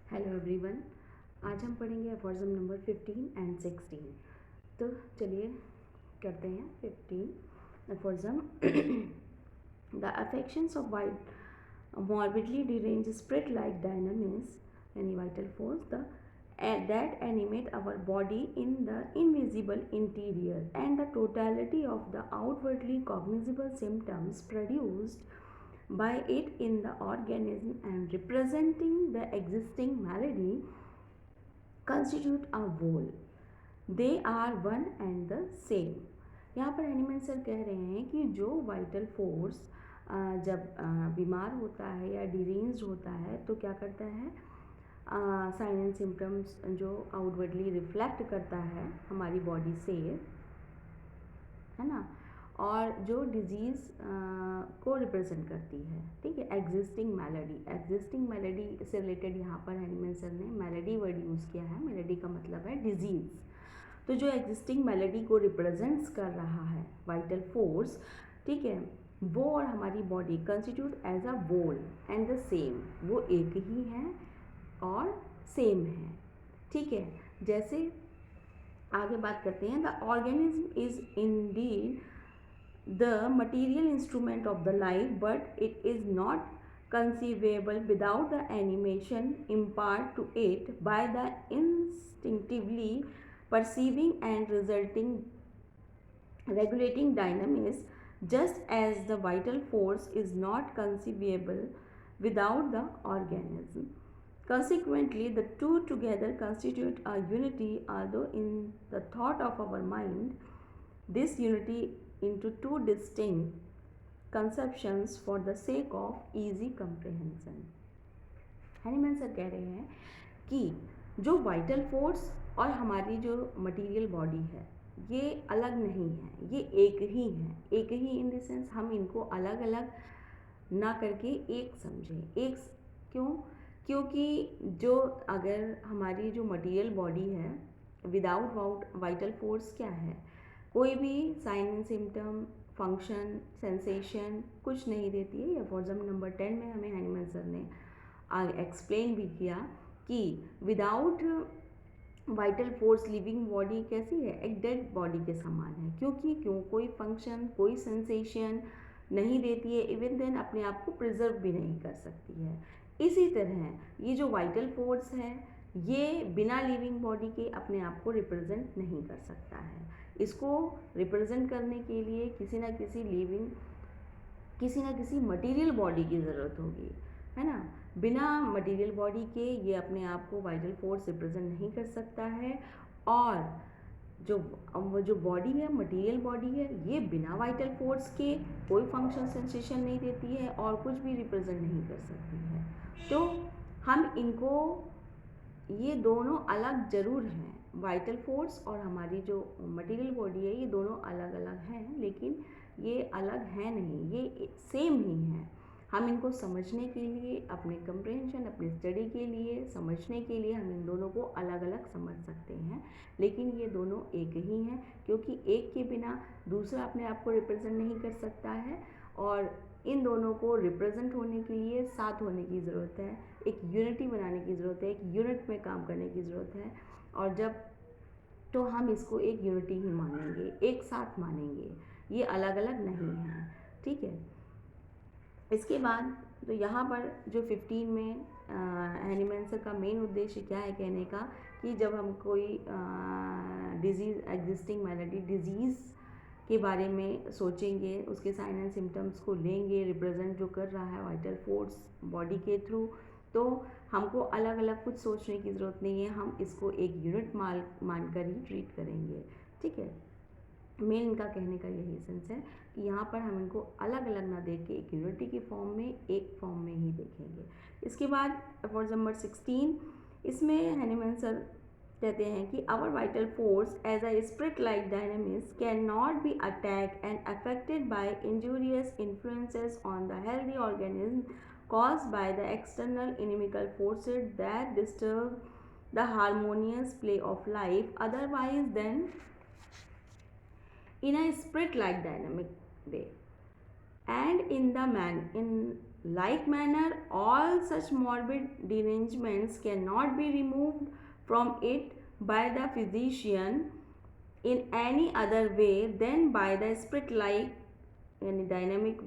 Hello everyone. आज हम पढ़ेंगे अफॉर्ज़म नंबर 15 एंड 16। तो चलिए करते हैं 15 aphorisms. The affections of white morbidly deranged spirit like dynamism any vital force that animate our body in the invisible interior and the totality of the outwardly cognizable symptoms produced by it in the organism and representing the existing malady constitute a whole. They are one and the same. यहाँ पर animal sir कह रहे हैं कि जो vital force जब बीमार होता है या डिरेंज्ड होता है तो क्या करता है, साइन एंड सिम्टम्स जो आउटवर्डली रिफ्लेक्ट करता है हमारी बॉडी से, है ना, और जो डिजीज़ को रिप्रेजेंट करती है, ठीक है। एग्जिस्टिंग मेलेडी से रिलेटेड यहाँ पर एनिमल सर ने मेलेडी वर्ड यूज़ किया है। मेलेडी का मतलब है डिजीज़। तो जो एग्जिस्टिंग मेलेडी को रिप्रेजेंट्स कर रहा है वाइटल फोर्स, ठीक है, वो और हमारी body constitute as a whole and the same, वो एक ही है और सेम है, ठीक है। जैसे आगे बात करते हैं, the organism is Indeed the material instrument of the life but it is not conceivable without the animation imparted to it by the instinctively perceiving and resulting regulating dynamism, just as the vital force is not conceivable without the organism. Consequently, the two together constitute a unity, although in the thought of our mind, this unity into two distinct conceptions for the sake of easy comprehension. Hahnemann sir कह रहे हैं कि जो vital force और हमारी जो material body है ये अलग नहीं है, ये एक ही है। एक ही इन द सेंस हम इनको अलग अलग ना करके एक समझें। एक क्यों? क्योंकि जो अगर हमारी जो मटेरियल बॉडी है विदाउट वाइटल फोर्स क्या है, कोई भी sign and symptom, function, sensation कुछ नहीं देती है। अफॉर्ज़म नंबर 10 में हमें हैनीमैन सर ने एक्सप्लेन भी किया कि without vital force living body कैसी है, एक डेड बॉडी के समान है। क्यों कोई फंक्शन, कोई सेंसेशन नहीं देती है, इवन देन अपने आप को प्रिजर्व भी नहीं कर सकती है। इसी तरह ये जो वाइटल फोर्स है ये बिना लिविंग बॉडी के अपने आप को रिप्रेजेंट नहीं कर सकता है। इसको रिप्रेजेंट करने के लिए किसी ना किसी मटेरियल बॉडी की ज़रूरत होगी, है ना। बिना मटेरियल बॉडी के ये अपने आप को वाइटल फोर्स रिप्रेजेंट नहीं कर सकता है। और जो बॉडी है, मटेरियल बॉडी है, ये बिना वाइटल फोर्स के कोई फंक्शन सेंसेशन नहीं देती है और कुछ भी रिप्रेजेंट नहीं कर सकती है। तो हम इनको, ये दोनों अलग ज़रूर हैं, वाइटल फोर्स और हमारी जो मटेरियल बॉडी है, ये दोनों अलग अलग हैं, लेकिन ये अलग हैं नहीं, ये सेम ही हैं। हम इनको समझने के लिए, अपने कंप्रहेंशन, अपनी स्टडी के लिए, समझने के लिए हम इन दोनों को अलग अलग समझ सकते हैं, लेकिन ये दोनों एक ही हैं, क्योंकि एक के बिना दूसरा अपने आप को रिप्रेजेंट नहीं कर सकता है। और इन दोनों को रिप्रेजेंट होने के लिए साथ होने की ज़रूरत है, एक यूनिटी बनाने की ज़रूरत है, एक यूनिट में काम करने की ज़रूरत है। और जब तो हम इसको एक यूनिटी ही मानेंगे, एक साथ मानेंगे, ये अलग अलग नहीं हैं, ठीक है। इसके बाद तो यहाँ पर जो 15 में हैनीमैन सर का मेन उद्देश्य क्या है कहने का, कि जब हम कोई डिजीज़, एग्जिस्टिंग मेलेडी डिजीज़ के बारे में सोचेंगे, उसके साइन एंड सिम्टम्स को लेंगे, रिप्रेजेंट जो कर रहा है वाइटल फोर्स बॉडी के थ्रू, तो हमको अलग अलग कुछ सोचने की ज़रूरत नहीं है, हम इसको एक यूनिट मानकर ही ट्रीट करेंगे, ठीक है। मेन इनका कहने का यही सेंस है कि यहाँ पर हम इनको अलग अलग ना देख के एक यूनिटी की फॉर्म में, एक फॉर्म में ही देखेंगे। इसके बाद अफॉर्ज़म नंबर 16, इसमें हैनीमैन सर कहते हैं कि our vital force as a spirit like dynamics can not be attack and affected by injurious influences on the healthy organism caused by the external inimical forces that disturb the harmonious play of life otherwise than in a spirit like dynamic way, and in Like manner, all such morbid derangements cannot be removed from it by the physician in any other way than by the spirit-like and dynamic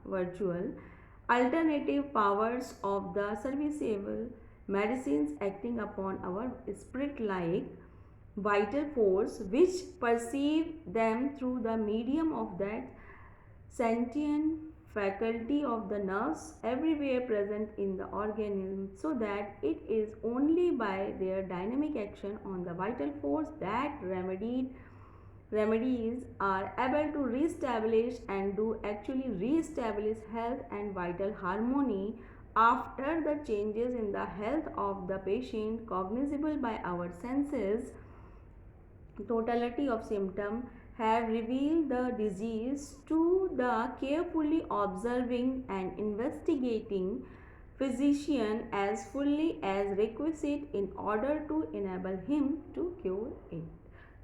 virtual alternative powers of the serviceable medicines acting upon our spirit-like vital force, which perceive them through the medium of that sentient faculty of the nerves everywhere present in the organism, so that it is only by their dynamic action on the vital force that remedies are able to reestablish and do actually reestablish health and vital harmony after the changes in the health of the patient cognizable by our senses. Totality of symptom have revealed the disease to the carefully observing and investigating physician as fully as requisite in order to enable him to cure it.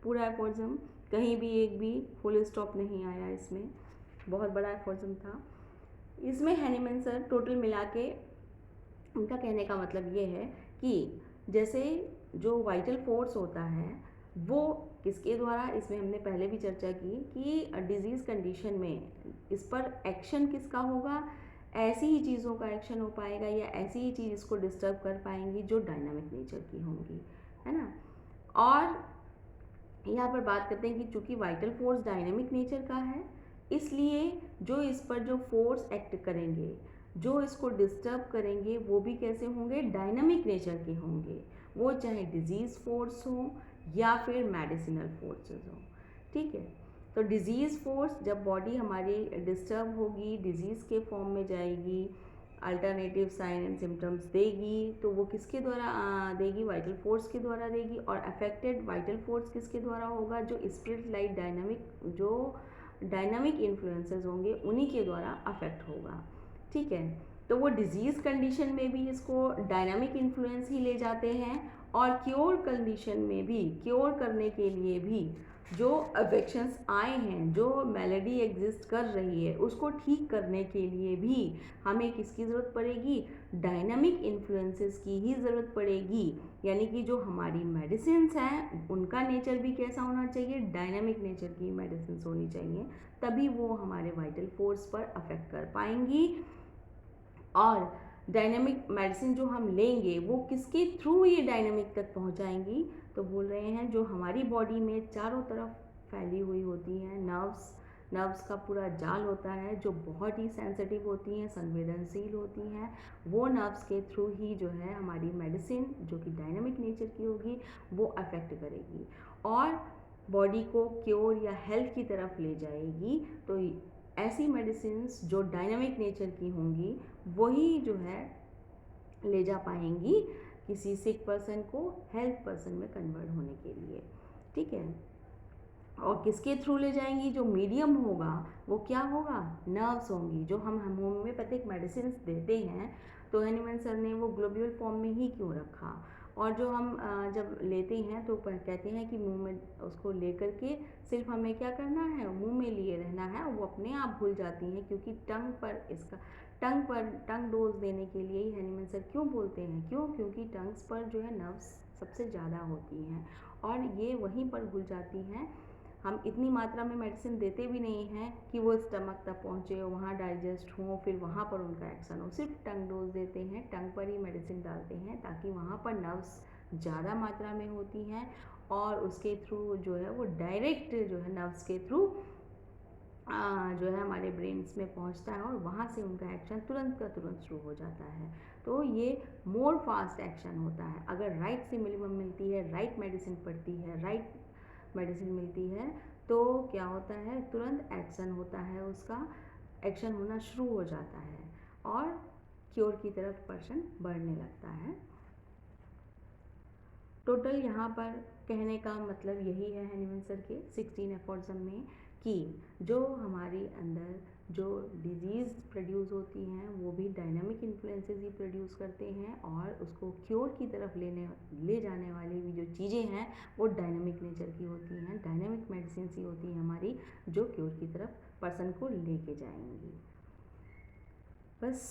पूरा एफोर्जम, कहीं भी एक भी full stop नहीं आया इसमें, बहुत बड़ा एफोर्जम था। इसमें हैनीमैन सर टोटल मिला के उनका कहने का मतलब ये है कि जैसे जो वाइटल फोर्स होता है वो किसके द्वारा, इसमें हमने पहले भी चर्चा की कि डिजीज़ कंडीशन में इस पर एक्शन किसका होगा, ऐसी ही चीज़ों का एक्शन हो पाएगा या ऐसी ही चीज़ इसको डिस्टर्ब कर पाएंगी जो डायनामिक नेचर की होंगी, है ना। और यहाँ पर बात करते हैं कि चूँकि वाइटल फोर्स डायनामिक नेचर का है, इसलिए जो इस पर जो फोर्स एक्ट करेंगे, जो इसको डिस्टर्ब करेंगे, वो भी कैसे होंगे, डायनामिक नेचर के होंगे। वो चाहे डिजीज़ फोर्स हो या फिर मेडिसिनल फोर्सेस हो, ठीक है। तो डिजीज़ फोर्स जब बॉडी हमारी डिस्टर्ब होगी, डिजीज़ के फॉर्म में जाएगी, अल्टरनेटिव साइन एंड सिम्टम्स देगी, तो वो किसके द्वारा देगी, वाइटल फोर्स के द्वारा देगी। और अफेक्टेड वाइटल फोर्स किसके द्वारा होगा, जो स्पिरिट लाइट डायनामिक, जो डायनामिक इन्फ्लुएंसेस होंगे उन्हीं के द्वारा अफेक्ट होगा, ठीक है। तो वो डिजीज़ कंडीशन में भी इसको डायनामिक इन्फ्लुएंस ही ले जाते हैं, और क्योर कंडीशन में भी, क्योर करने के लिए भी जो अफेक्शंस आए हैं, जो मेलेडी एग्जिस्ट कर रही है, उसको ठीक करने के लिए भी हमें किसकी ज़रूरत पड़ेगी, डायनामिक इन्फ्लुएंसेस की ही ज़रूरत पड़ेगी। यानी कि जो हमारी मेडिसिन्स हैं उनका नेचर भी कैसा होना चाहिए, डायनामिक नेचर की मेडिसिन्स होनी चाहिए, तभी वो हमारे वाइटल फोर्स पर अफेक्ट कर पाएंगी। और डायनामिक मेडिसिन जो हम लेंगे वो किसके थ्रू ये डायनामिक तक पहुंचाएंगी, तो बोल रहे हैं जो हमारी बॉडी में चारों तरफ फैली हुई होती हैं नर्व्स का पूरा जाल होता है, जो बहुत ही सेंसिटिव होती हैं, संवेदनशील होती हैं, वो नर्व्स के थ्रू ही जो है हमारी मेडिसिन जो कि डायनामिक नेचर की होगी वो अफेक्ट करेगी और बॉडी को क्योर या हेल्थ की तरफ ले जाएगी। तो ऐसी मेडिसिन्स जो डायनामिक नेचर की होंगी वही जो है ले जा पाएंगी किसी सिक पर्सन को हेल्थ पर्सन में कन्वर्ट होने के लिए, ठीक है। और किसके थ्रू ले जाएंगी, जो मीडियम होगा वो क्या होगा, नर्व्स होंगी। जो हम होम्योपैथिक मेडिसिन देते हैं तो हैनीमैन सर ने वो ग्लोब्यूल फॉर्म में ही क्यों रखा, और जो हम जब लेते हैं तो कहते हैं कि मुंह में उसको लेकर के सिर्फ हमें क्या करना है, मुंह में लिए रहना है, वो अपने आप भूल जाती हैं, क्योंकि टंग डोज देने के लिए ही हैनीमैन सर क्यों बोलते हैं, क्योंकि टंग्स पर जो है नर्व्स सबसे ज़्यादा होती हैं और ये वहीं पर भूल जाती हैं। हम इतनी मात्रा में मेडिसिन देते भी नहीं हैं कि वो स्टमक तक पहुँचे, वहाँ डाइजेस्ट हो, फिर वहाँ पर उनका एक्शन हो। सिर्फ टंग डोज देते हैं, टंग पर ही मेडिसिन डालते हैं ताकि वहाँ पर नर्व्स ज़्यादा मात्रा में होती हैं और उसके थ्रू जो है वो डायरेक्ट जो है नर्व्स के थ्रू जो है हमारे ब्रेन्स में पहुंचता है और वहाँ से उनका एक्शन तुरंत का तुरंत शुरू हो जाता है। तो ये मोर फास्ट एक्शन होता है। अगर राइट सिमिलिमम मिलती है, राइट मेडिसिन पड़ती है, राइट मेडिसिन मिलती है तो क्या होता है, तुरंत एक्शन होता है, उसका एक्शन होना शुरू हो जाता है और क्योर की तरफ पर्सन बढ़ने लगता है। टोटल यहाँ पर कहने का मतलब यही है हैनीमैन सर के 16 एफोर्जम में कि जो हमारे अंदर जो डिजीज़ प्रोड्यूस होती हैं वो भी डायनामिक इन्फ्लुएंसेस ही प्रोड्यूस करते हैं और उसको क्योर की तरफ ले जाने वाली भी जो चीज़ें हैं वो डायनामिक नेचर की होती हैं, डायनामिक मेडिसिन ही होती हैं हमारी, जो क्योर की तरफ पर्सन को लेके जाएंगी। बस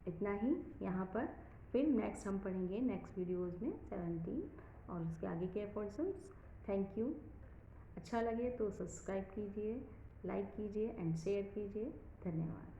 इतना ही यहाँ पर। फिर नेक्स्ट हम पढ़ेंगे नेक्स्ट वीडियोज़ में 17 और उसके आगे के एफर्ट्स। Thank you. अच्छा लगे तो सब्सक्राइब कीजिए, लाइक कीजिए एंड शेयर कीजिए। धन्यवाद।